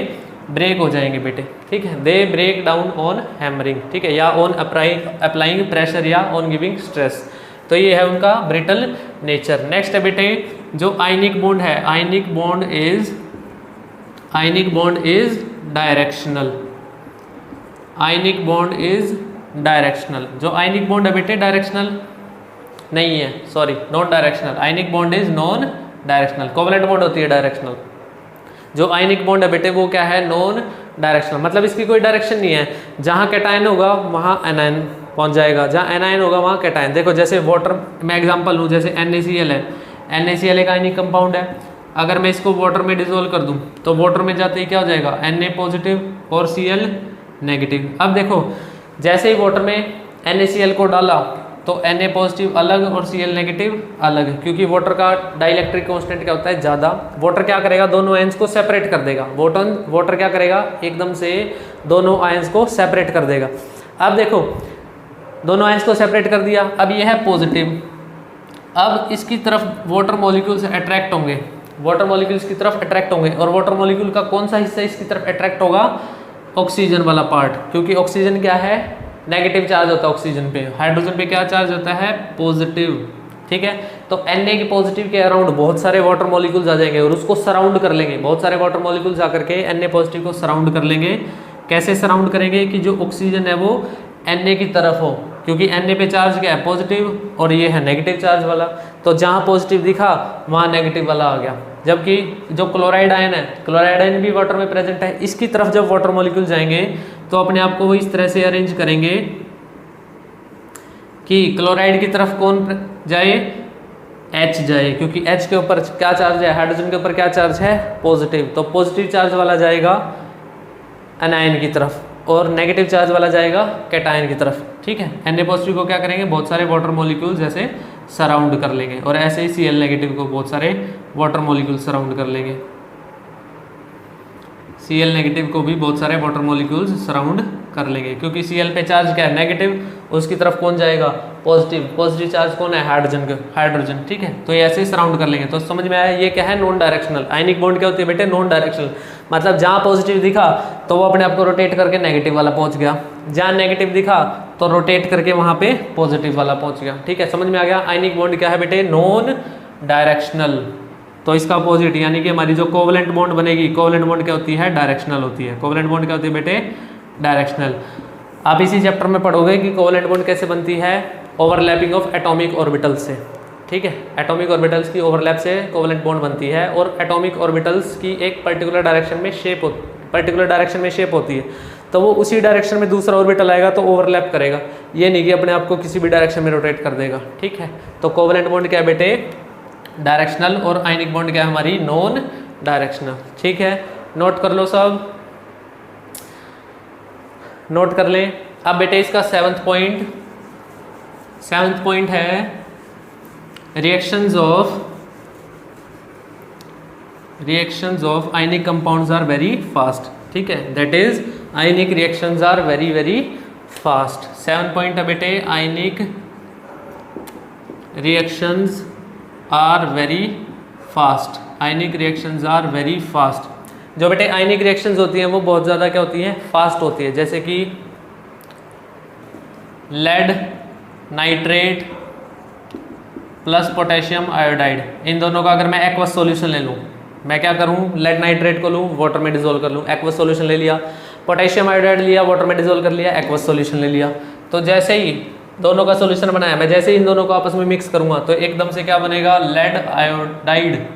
ब्रेक हो जाएंगे बेटे, ठीक है। They break down on hammering, ठीक है, या ऑन अप्लाइंग प्रेशर या ऑन गिविंग स्ट्रेस। तो ये है उनका ब्रिटल नेचर। नेक्स्ट है बेटे जो आयनिक बॉन्ड है, ionic bond is directional, ionic bond is directional. जो आयनिक बॉन्ड है बेटे डायरेक्शनल नहीं है, sorry non directional, ionic bond is non directional, covalent bond होती है डायरेक्शनल। जो आयनिक बॉन्ड है बेटे वो क्या है, नॉन डायरेक्शनल, मतलब इसकी कोई डायरेक्शन नहीं है, जहाँ कैटायन होगा वहाँ एनायन पहुँच जाएगा, जहाँ एनायन होगा वहाँ कैटायन। देखो जैसे वाटर, मैं एग्जांपल लूँ, जैसे NaCl है, NaCl एक आयनिक कंपाउंड है, अगर मैं इसको वाटर में डिसोल्व कर दूँ तो वाटर में जाते ही क्या हो जाएगा, Na पॉजिटिव और Cl नेगेटिव। अब देखो जैसे ही वाटर में NaCl को डाला तो Na पॉजिटिव अलग और Cl नेगेटिव अलग, क्योंकि वाटर का डाइलेक्ट्रिक कांस्टेंट क्या होता है, ज़्यादा। वाटर क्या करेगा, दोनों आयंस को सेपरेट कर देगा, वाटर क्या करेगा, एकदम से दोनों आयंस को सेपरेट कर देगा। अब देखो दोनों आयंस को सेपरेट कर दिया, अब ये है पॉजिटिव, अब इसकी तरफ वाटर मॉलिक्यूल्स अट्रैक्ट होंगे, वाटर मॉलिक्यूल्स की तरफ अट्रैक्ट होंगे, और वाटर मॉलिक्यूल का कौन सा हिस्सा इसकी तरफ अट्रैक्ट होगा, ऑक्सीजन वाला पार्ट, क्योंकि ऑक्सीजन क्या है, नेगेटिव चार्ज होता है ऑक्सीजन पे, हाइड्रोजन पे क्या चार्ज होता है, पॉजिटिव, ठीक है। तो Na के पॉजिटिव के अराउंड बहुत सारे वाटर मॉलिक्यूल्स आ जाएंगे और उसको सराउंड कर लेंगे, बहुत सारे वाटर मॉलिक्यूल्स आकर के Na पॉजिटिव को सराउंड कर लेंगे। कैसे सराउंड करेंगे कि जो ऑक्सीजन है वो Na की तरफ हो, क्योंकि Na पे चार्ज क्या है, पॉजिटिव, और ये है नेगेटिव चार्ज वाला, तो जहाँ पॉजिटिव दिखा वहाँ नेगेटिव वाला आ गया। जबकि जो क्लोराइड आयन है, क्लोराइड आयन भी वाटर में प्रेजेंट है, इसकी तरफ जब वाटर मॉलिक्यूल जाएंगे तो अपने आप को वो इस तरह से अरेंज करेंगे कि क्लोराइड की तरफ कौन जाए, H जाए, क्योंकि H के ऊपर क्या चार्ज है, हाइड्रोजन के ऊपर क्या चार्ज है, पॉजिटिव, तो पॉजिटिव चार्ज वाला जाएगा एनायन की तरफ और नेगेटिव चार्ज वाला जाएगा कैटायन की तरफ, ठीक है। Na पॉजिटिव को क्या करेंगे, बहुत सारे वाटर मॉलिक्यूल्स जैसे सराउंड कर लेंगे, और ऐसे ही Cl नेगेटिव को बहुत सारे वाटर मॉलिक्यूल सराउंड कर लेंगे, Cl नेगेटिव को भी बहुत सारे वाटर मॉलिक्यूल्स सराउंड कर लेंगे, क्योंकि Cl पे चार्ज क्या है, नेगेटिव, उसकी तरफ कौन जाएगा, पॉजिटिव, पॉजिटिव चार्ज कौन है, हाइड्रोजन, ठीक है। तो ये ऐसे ही सराउंड कर लेंगे। तो समझ में आया, ये क्या है, नॉन डायरेक्शनल। आयनिक बॉन्ड क्या होती है बेटे, नॉन डायरेक्शनल, मतलब जहाँ पॉजिटिव दिखा तो वो अपने आप को रोटेट करके नेगेटिव वाला पहुँच गया, जहाँ नेगेटिव दिखा तो रोटेट करके वहाँ पे पॉजिटिव वाला पहुँच गया, ठीक है। समझ में आ गया। आयनिक बॉन्ड क्या है बेटे, नॉन डायरेक्शनल। तो इसका अपोजिट यानी कि हमारी जो कोवलेंट बॉन्ड बनेगी, कोवलेंट बॉन्ड क्या होती है, डायरेक्शनल होती है। कोवलेंट बॉन्ड क्या होती है बेटे, डायरेक्शनल। आप इसी चैप्टर में पढ़ोगे कि कोवलेंट बॉन्ड कैसे बनती है, ओवरलैपिंग ऑफ एटॉमिक ऑर्बिटल्स से, ठीक है। एटॉमिक ऑर्बिटल्स की ओवरलैप से कोवलेंट बॉन्ड बनती है, और एटॉमिक ऑर्बिटल्स की एक पर्टिकुलर डायरेक्शन में शेप होती है, तो वो उसी डायरेक्शन में दूसरा ऑर्बिटल आएगा तो ओवरलैप करेगा, ये नहीं कि अपने आप को किसी भी डायरेक्शन में रोटेट कर देगा, ठीक है। तो कोवलेंट बॉन्ड क्या है बेटे, डायरेक्शनल, और आयनिक बॉन्ड क्या है हमारी, नॉन डायरेक्शनल, ठीक है। नोट कर लो सब। नोट कर लें। अब बेटे इसका सेवंथ पॉइंट है reactions of ionic compounds are very fast. ठीक है, that is ionic reactions are very very fast. 7 point है बेटे, ionic reactions are very fast. Ionic reactions are very fast. जो बेटे आयनिक रिएक्शंस होती हैं वो बहुत ज़्यादा क्या होती हैं, फास्ट होती है। जैसे कि lead nitrate plus potassium iodide, इन दोनों का अगर मैं एक्वस सॉल्यूशन ले लूँ, मैं क्या करूँ, लेड नाइट्रेट को लूँ, वाटर में डिसोल्व कर लूँ, एक्वस सॉल्यूशन ले लिया, पोटेशियम आयोडाइड लिया, वाटर में डिसोल्व कर लिया, एक्वस सॉल्यूशन ले लिया। तो जैसे ही दोनों का सॉल्यूशन बनाया, मैं जैसे ही इन दोनों को आपस में मिक्स करूँगा तो एकदम से क्या बनेगा, लेड आयोडाइड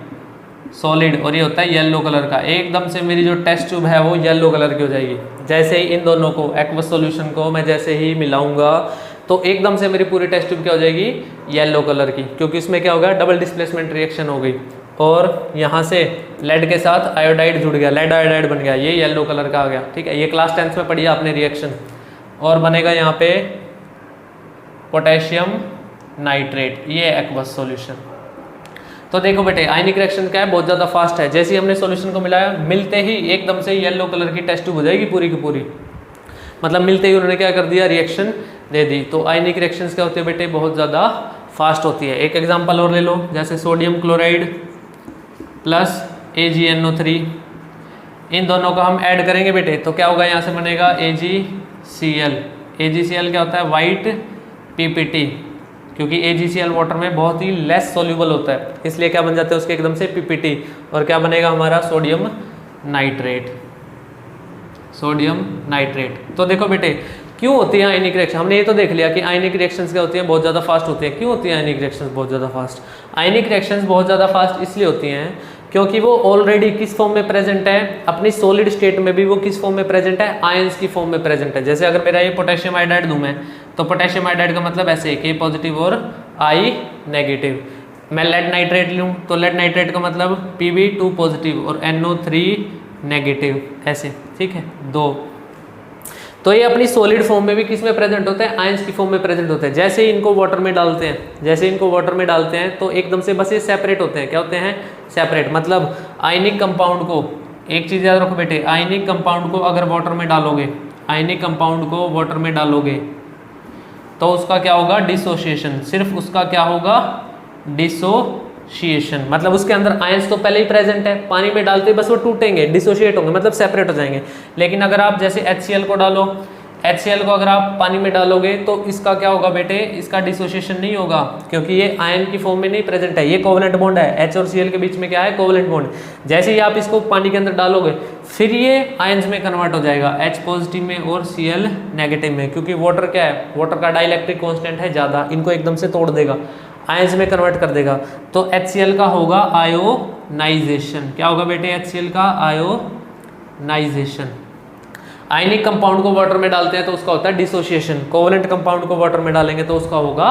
सॉलिड, और ये होता है येलो कलर का। एकदम से मेरी जो टेस्ट ट्यूब है वो येलो कलर की हो जाएगी। जैसे ही इन दोनों को एक्वस सॉल्यूशन को मैं जैसे ही मिलाऊंगा तो एकदम से मेरी पूरी टेस्ट ट्यूब क्या हो जाएगी, येलो कलर की, क्योंकि इसमें क्या होगा, डबल डिस्प्लेसमेंट रिएक्शन हो गई और यहाँ से लेड के साथ आयोडाइड जुड़ गया, लेड आयोडाइड बन गया, ये येलो कलर का आ गया। ठीक है, ये क्लास 10th में पढ़ी आपने रिएक्शन। और बनेगा यहाँ पे पोटेशियम नाइट्रेट, ये एक्वस सॉल्यूशन। तो देखो बेटे आयनिक रिएक्शन क्या है, बहुत ज़्यादा फास्ट है। जैसे ही हमने सॉल्यूशन को मिलाया, मिलते ही एकदम से येलो कलर की टेस्ट ट्यूब हो जाएगी पूरी की पूरी। मतलब मिलते ही उन्होंने क्या कर दिया, रिएक्शन दे दी। तो आयनिक रिएक्शंस क्या होती है बेटे, बहुत ज़्यादा फास्ट होती है। एक एग्जांपल और ले लो, जैसे सोडियम क्लोराइड प्लस AgNO3, इन दोनों को हम ऐड करेंगे बेटे तो क्या होगा, यहाँ से बनेगा AgCl। AgCl क्या होता है, वाइट PPT, क्योंकि AgCl वाटर में बहुत ही लेस सॉल्यूबल होता है, इसलिए क्या बन जाते हैं उसके एकदम से PPT। और क्या बनेगा हमारा, सोडियम नाइट्रेट, सोडियम नाइट्रेट। तो देखो बेटे क्यों होती है आयनिक रिएक्शन, हमने ये तो देख लिया कि आयनिक रिएक्शंस क्या होती हैं, बहुत ज़्यादा फास्ट होती हैं। क्यों होती है आयनिक रिएक्शंस बहुत ज़्यादा फास्ट? आयनिक रिएक्शंस बहुत ज़्यादा फास्ट इसलिए होती हैं क्योंकि वो ऑलरेडी किस फॉर्म में प्रेजेंट है, अपनी सॉलिड स्टेट में भी वो किस फॉर्म में प्रेजेंट है, आयंस की फॉर्म में प्रेजेंट है। जैसे अगर मेरा ये पोटेशियम आयोडाइड दूं मैं, तो पोटेशियम आयोडाइड का मतलब ऐसे K पॉजिटिव और I नेगेटिव। मैं लेड नाइट्रेट लूँ तो लेड नाइट्रेट का मतलब Pb2 पॉजिटिव और NO3 नेगेटिव, ऐसे। ठीक है, 2। तो ये अपनी सॉलिड फॉर्म में भी किस में प्रेजेंट होते हैं, आयंस की फॉर्म में प्रेजेंट होते हैं। जैसे ही इनको वाटर में डालते हैं, तो एकदम से बस ये सेपरेट होते हैं। क्या होते हैं, सेपरेट। मतलब आयनिक कंपाउंड को, एक चीज़ याद रखो बेटे, आयनिक कंपाउंड को अगर वाटर में डालोगे, तो उसका क्या होगा, डिसोसिएशन। सिर्फ उसका क्या होगा, डिसोसिएशन। मतलब उसके अंदर आयंस तो पहले ही प्रेजेंट है, पानी में डालते ही बस वो टूटेंगे, डिसोशिएट होंगे, मतलब सेपरेट हो जाएंगे। लेकिन अगर आप जैसे HCl को डालो, HCl को अगर आप पानी में डालोगे तो इसका क्या होगा बेटे, इसका डिसोसिएशन नहीं होगा, क्योंकि ये आयन की फॉर्म में नहीं प्रेजेंट है। ये कोवलेंट बॉन्ड है, H और Cl के बीच में क्या है, कोवलेंट बॉन्ड। जैसे ही आप इसको पानी के अंदर डालोगे फिर ये आयंस में कन्वर्ट हो जाएगा, H पॉजिटिव में और Cl नेगेटिव में, क्योंकि वाटर क्या है, वाटर का डाइलेक्ट्रिक कॉन्स्टेंट है ज़्यादा, इनको एकदम से तोड़ देगा, आयंस में कन्वर्ट कर देगा। तो HCl का होगा आयोनाइजेशन। क्या होगा बेटे, HCl का आयोनाइजेशन। आयनिक कंपाउंड को वाटर में डालते हैं तो उसका होता है डिसोसिएशन, कोवलेंट कंपाउंड को वाटर में डालेंगे तो उसका होगा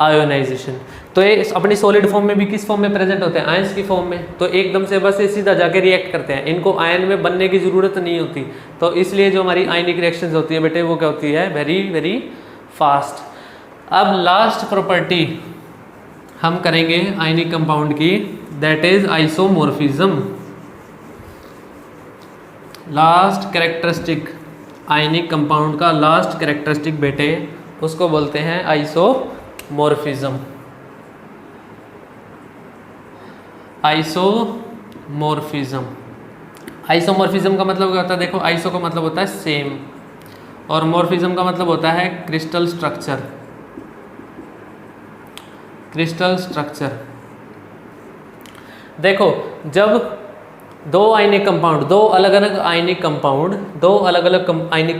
आयोनाइजेशन। तो ये अपनी सॉलिड फॉर्म में भी किस फॉर्म में प्रेजेंट होते हैं, आयंस की फॉर्म में। तो एकदम से बस ये सीधा जाके रिएक्ट करते हैं, इनको आयन में बनने की ज़रूरत नहीं होती। तो इसलिए जो हमारी आयनिक रिएक्शंस होती है बेटे, वो क्या होती है, वेरी वेरी फास्ट। अब लास्ट प्रॉपर्टी हम करेंगे आयनिक कंपाउंड की, that is isomorphism. Last characteristic, ionic compound का लास्ट कैरेक्टरिस्टिक बेटे, उसको बोलते हैं आइसोमॉर्फिज्म। आइसोमॉर्फिज्म, आइसोमॉर्फिज्म का मतलब क्या होता है, देखो आइसो का मतलब होता है सेम, और मॉर्फिज्म का मतलब होता है क्रिस्टल स्ट्रक्चर। क्रिस्टल स्ट्रक्चर, देखो जब दो आयनिक कंपाउंड, दो अलग अलग आयनिक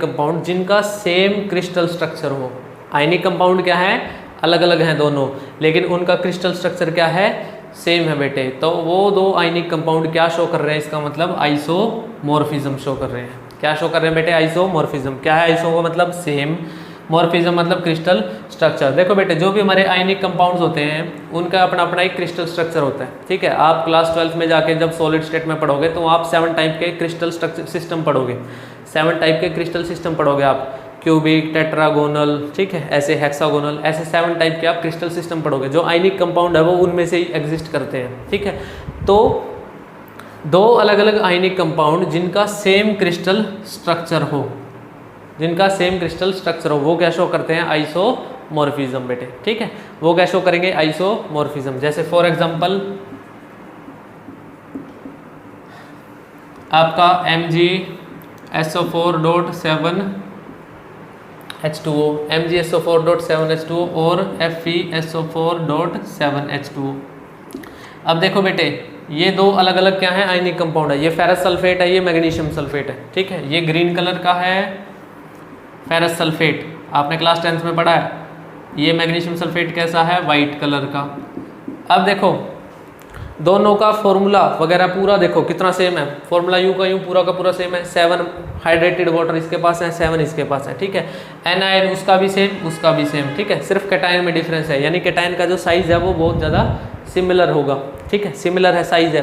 कंपाउंड जिनका सेम क्रिस्टल स्ट्रक्चर हो, आयनिक कंपाउंड क्या है, अलग अलग हैं दोनों, लेकिन उनका क्रिस्टल स्ट्रक्चर क्या है, सेम है बेटे, तो वो दो आयनिक कंपाउंड क्या शो कर रहे हैं, इसका मतलब आइसोमॉर्फिज्म शो कर रहे हैं। क्या शो कर रहे हैं बेटे, आइसोमॉर्फिज्म। क्या है आइसो का मतलब सेम, मॉर्फिज्म मतलब क्रिस्टल स्ट्रक्चर। देखो बेटे जो भी हमारे आयनिक कंपाउंड्स होते हैं उनका अपना अपना एक क्रिस्टल स्ट्रक्चर होता है, ठीक है। आप क्लास 12th में जाके जब सॉलिड स्टेट में पढ़ोगे तो आप 7 टाइप के क्रिस्टल स्ट्रक्चर सिस्टम पढ़ोगे, 7 टाइप के क्रिस्टल सिस्टम पढ़ोगे आप, क्यूबिक, टेट्रागोनल, ठीक है, ऐसे हेक्सागोनल, ऐसे 7 टाइप के आप क्रिस्टल सिस्टम पढ़ोगे। जो आयनिक कंपाउंड है वो उनमें से ही एग्जिस्ट करते हैं, ठीक है। तो 2 अलग अलग आयनिक कंपाउंड जिनका सेम क्रिस्टल स्ट्रक्चर हो, जिनका सेम क्रिस्टल स्ट्रक्चर हो, वो क्या शो करते हैं? आइसोमॉर्फिज्म बेटे, ठीक है। वो क्या शो करेंगे? आइसोमॉर्फिज्म। जैसे फॉर एग्जांपल आपका MgSO4.7H2O, MgSO4.7H2O और FeSO4.7H2O। अब देखो बेटे ये 2 अलग अलग क्या है? आयनिक कंपाउंड है। ये फेरस सल्फेट है, ये मैग्नीशियम सल्फेट है, ठीक है। ये ग्रीन कलर का है फेरस सल्फेट, आपने क्लास 10th में पढ़ा है। ये मैग्नीशियम सल्फेट कैसा है? वाइट कलर का। अब देखो दोनों का फॉर्मूला वगैरह पूरा देखो कितना सेम है। फॉर्मूला यू का यूँ पूरा का पूरा सेम है। 7 हाइड्रेटेड वाटर इसके पास है, 7 इसके पास है, ठीक है। एनायन उसका भी सेम, उसका भी सेम, ठीक है। सिर्फ कैटायन में डिफरेंस है, यानी कैटायन का जो साइज है वो बहुत ज़्यादा सिमिलर होगा, ठीक है, सिमिलर है, साइज है।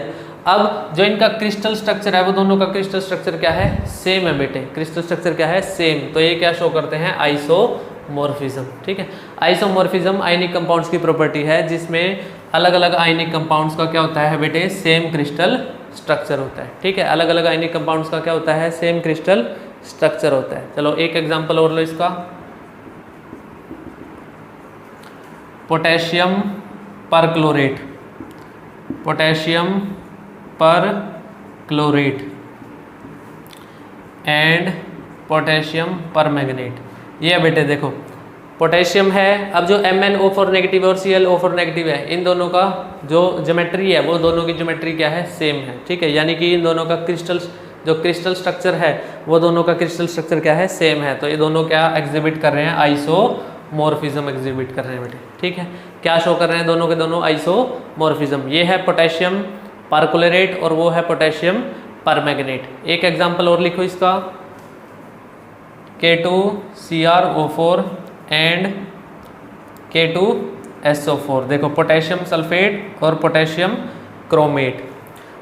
अब जो इनका क्रिस्टल स्ट्रक्चर है वो दोनों का क्रिस्टल स्ट्रक्चर क्या है? सेम है बेटे। क्रिस्टल स्ट्रक्चर क्या है? सेम। तो ये क्या शो करते हैं? आइसोमॉर्फिज्म, ठीक है। आइसोमॉर्फिज्म आयनिक कंपाउंड्स की प्रॉपर्टी है जिसमें अलग अलग आयनिक कंपाउंड्स का क्या होता है बेटे? सेम क्रिस्टल स्ट्रक्चर होता है, ठीक है। अलग अलग आयनिक कंपाउंड्स का क्या होता है? सेम क्रिस्टल स्ट्रक्चर होता है। चलो एक एग्जांपल और लो इसका, potassium perchlorate, potassium perchlorate and potassium permanganate. ये बेटे देखो पोटेशियम है। अब जो MnO4 नेगेटिव और ClO4 नेगेटिव है, इन दोनों का जो ज्योमेट्री है वो दोनों की ज्योमेट्री क्या है? सेम है, ठीक है। यानी कि इन दोनों का क्रिस्टल जो क्रिस्टल स्ट्रक्चर है वो दोनों का क्रिस्टल स्ट्रक्चर क्या है? सेम है। तो ये दोनों क्या एग्जिबिट कर रहे हैं? आइसोमॉर्फिज्म एग्जिबिट कर रहे हैं बेटे, ठीक है। क्या शो कर रहे हैं? दोनों के दोनों आइसोमॉर्फिज्म। ये है पोटेशियम परक्लोरेट और वो है पोटेशियम परमैंगनेट। एक एग्जांपल और लिखो इसका, K2CrO4 एंड K2SO4। देखो पोटेशियम सल्फेट और पोटेशियम क्रोमेट।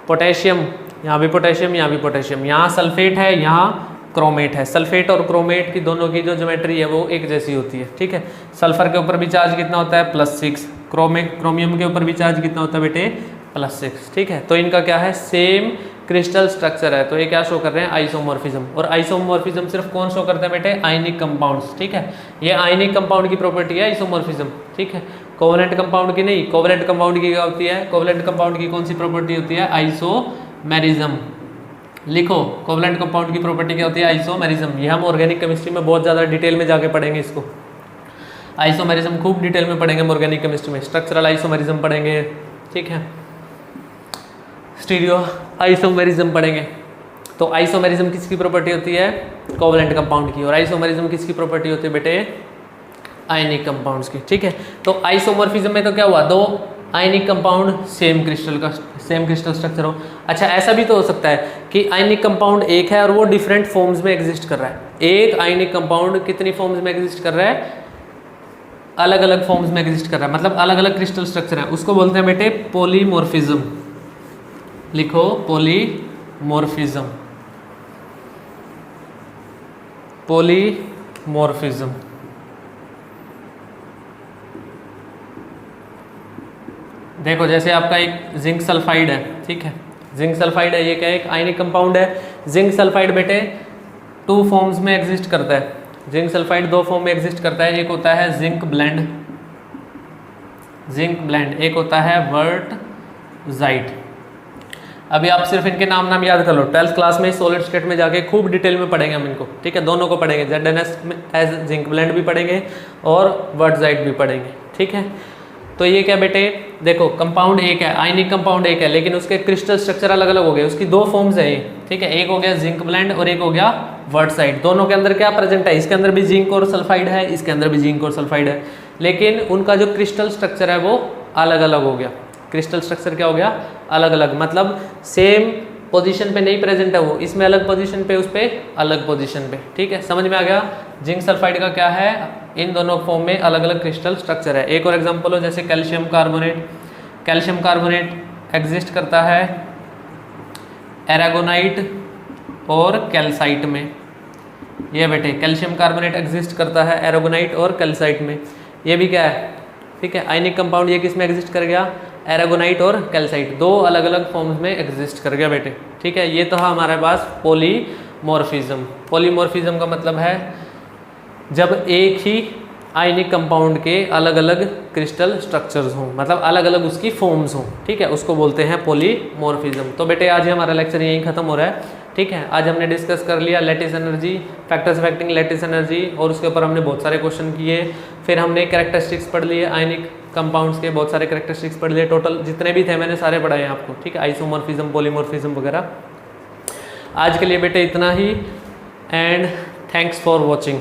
पोटेशियम, यहाँ भी पोटेशियम, यहाँ भी पोटेशियम, यहाँ सल्फेट है, यहाँ क्रोमेट है। सल्फेट और क्रोमेट की दोनों की जो ज्योमेट्री है वो एक जैसी होती है, ठीक है। सल्फर के ऊपर भी चार्ज कितना होता है? +6। क्रोमियम के ऊपर भी चार्ज कितना होता है बेटे? +6, ठीक है। तो इनका क्या है? सेम क्रिस्टल स्ट्रक्चर है। तो ये क्या शो कर रहे हैं? आइसोमॉर्फिज्म। और आइसोमॉर्फिज्म सिर्फ कौन शो करता है बेटे? आयनिक कंपाउंड्स, ठीक है। ये आयनिक कंपाउंड की प्रॉपर्टी है आइसोमॉर्फिज्म, ठीक है। कोवेलेंट कंपाउंड की नहीं। कोवेलेंट कंपाउंड की क्या होती है? कोवेलेंट कंपाउंड की कौन सी प्रॉपर्टी होती है? आइसोमेरिज्म। लिखो कोवेलेंट कंपाउंड की प्रॉपर्टी क्या होती है? आइसोमेरिज्म। ये हम ऑर्गेनिक केमिस्ट्री में बहुत ज़्यादा डिटेल में जाके पढ़ेंगे इसको। आइसोमेरिज्म खूब डिटेल में पढ़ेंगे ऑर्गेनिक केमिस्ट्री में। स्ट्रक्चरल आइसोमेरिज्म पढ़ेंगे, ठीक है। स्टीरियो आइसोमेरिज्म पढ़ेंगे। तो आइसोमेरिज्म किसकी प्रॉपर्टी होती है? कोवेलेंट कंपाउंड की। और आइसोमेरिज्म किसकी प्रॉपर्टी होती है बेटे? आयनिक कंपाउंड्स की, ठीक है। तो आइसोमॉर्फिज्म में तो क्या हुआ? 2 ionic compound same crystal structure हो। अच्छा ऐसा भी तो हो सकता है कि आयनिक कंपाउंड एक है और वो डिफरेंट फॉर्म्स में एग्जिस्ट कर रहा है। एक आयनिक कंपाउंड कितनी फॉर्म्स में एग्जिस्ट कर रहा है? अलग अलग फॉर्म्स में एग्जिस्ट कर रहा है, मतलब अलग अलग क्रिस्टल स्ट्रक्चर है। उसको बोलते हैं बेटे पॉलीमॉर्फिज्म। लिखो पॉलीमॉर्फिज्म, पॉलीमॉर्फिज्म। देखो जैसे आपका एक जिंक सल्फाइड है, ठीक है। जिंक सल्फाइड है, ये क्या है? एक आयनिक कंपाउंड है। जिंक सल्फाइड बेटे 2 फॉर्म्स में एग्जिस्ट करता है। जिंक सल्फाइड 2 फॉर्म में एग्जिस्ट करता है। एक होता है जिंक ब्लेंड, एक होता है वर्टजाइट। अभी आप सिर्फ इनके नाम याद कर लो। 12th क्लास में सॉलिड स्टेट में जाके खूब डिटेल में पढ़ेंगे हम इनको, ठीक है। दोनों को पढ़ेंगे, ZnS एज जिंक ब्लेंड भी पढ़ेंगे और वर्टजाइट भी पढ़ेंगे, ठीक है। तो ये क्या बेटे? देखो कंपाउंड एक है, आयनिक कंपाउंड एक है, लेकिन उसके क्रिस्टल स्ट्रक्चर अलग अलग हो गए। उसकी 2 फॉर्म्स है ये, ठीक है। एक हो गया जिंक ब्लेंड और एक हो गया वर्टजाइट। दोनों के अंदर क्या प्रेजेंट है? इसके अंदर भी जिंक और सल्फाइड है, इसके अंदर भी जिंक और सल्फाइड है, लेकिन उनका जो क्रिस्टल स्ट्रक्चर है वो अलग अलग हो गया। क्रिस्टल स्ट्रक्चर क्या हो गया? अलग अलग। मतलब सेम पोजीशन पे नहीं प्रेजेंट है वो, इसमें अलग पोजीशन पे, उस पे अलग पोजीशन पे। ठीक है, समझ में आ गया। जिंक सल्फाइड का क्या है, इन दोनों फॉर्म में अलग अलग क्रिस्टल स्ट्रक्चर है। एक और एग्जांपल हो जैसे calcium carbonate. Calcium carbonate exist करता है एरागोनाइट और कैल्साइट में। ये बेटे कैल्शियम कार्बोनेट एग्जिस्ट करता है एरागोनाइट और कैल्साइट में। ये भी क्या है, ठीक है, आयनिक कंपाउंड। ये किस में एग्जिस्ट कर गया, एरागोनाइट और कैल्साइट, दो अलग अलग फॉर्म्स में एग्जिस्ट कर गया बेटे। ठीक है, ये तो है हमारे पास पॉलीमॉर्फिज्म। पॉलीमॉर्फिज्म का मतलब है जब एक ही आयनिक कंपाउंड के अलग अलग क्रिस्टल स्ट्रक्चर्स हों, मतलब अलग अलग उसकी फॉर्म्स हों। ठीक है, उसको बोलते हैं पॉलीमॉर्फिज्म। तो बेटे आज हमारा लेक्चर यहीं खत्म हो रहा है। ठीक है, आज हमने डिस्कस कर लिया lattice energy, factors affecting lattice energy, और उसके ऊपर हमने बहुत सारे क्वेश्चन किए। फिर हमने कैरेक्टरिस्टिक्स पढ़ लिए आयनिक कंपाउंड्स के, बहुत सारे कैरेक्टरिस्टिक्स पढ़ लिए। टोटल जितने भी थे मैंने सारे पढ़ाए आपको। ठीक है, आइसोमॉर्फिज्म, पॉलीमॉर्फिज्म वगैरह। आज के लिए बेटे इतना ही, एंड थैंक्स फॉर वॉचिंग।